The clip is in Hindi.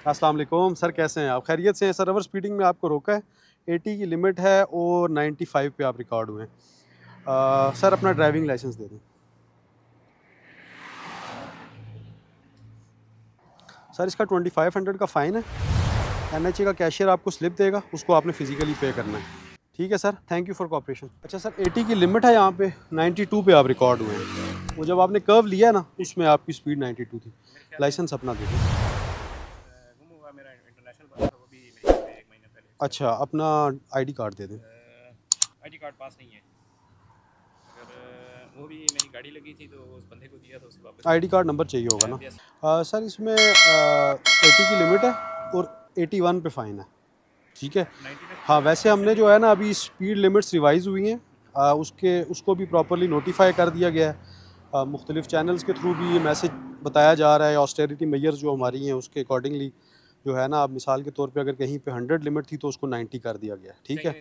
अस्सलाम वालेकुम सर, कैसे हैं आप? खैरियत से हैं सर? ओवर स्पीडिंग में आपको रोका है, 80 की लिमिट है और 95 पे आप रिकॉर्ड हुए हैं। सर अपना ड्राइविंग लाइसेंस दे दें। सर इसका 2500 का फ़ाइन है। NHA का कैशियर आपको स्लिप देगा, उसको आपने फिजिकली पे करना है। ठीक है sir, thank you for cooperation. अच्छा सर, 80 की लिमिट है यहाँ पे, 92 पे आप रिकॉर्ड हुए हैं। वो जब आपने कर्व लिया ना, उसमें आपकी स्पीड 92 थी। लाइसेंस अपना दे दें। गुम हुआ मेरा इंटरनेशनल बना था, वो भी मेरे यहाँ पे 1 महीने पहले। अच्छा, अपना ID कार्ड दे दें। ID कार्ड पास नहीं है। अगर वो भी मेरी गाड़ी लगी थी तो उस बंदे को दिया था, उसे वापस ID कार्ड नंबर चाहिए होगा ना? yes। सर इसमें 80 की लिमिट है और 81 पे फ़ाइन है। ठीक है। 90 तक हाँ, वैसे हमने जो है ना अभी स्पीड लिमिट्स रिवाइज़ हुई हैं, उसको भी प्रॉपर्ली नोटिफाई कर दिया गया है। मुख्तलिफ चैनल्स के थ्रू भी ये मैसेज बताया जा रहा है। ऑस्टेरिटी मेजर्स जो हमारी हैं उसके अकॉर्डिंगली जो है ना, अब मिसाल के तौर पे अगर कहीं पे 100 लिमिट थी तो उसको 90 कर दिया गया है। ठीक है।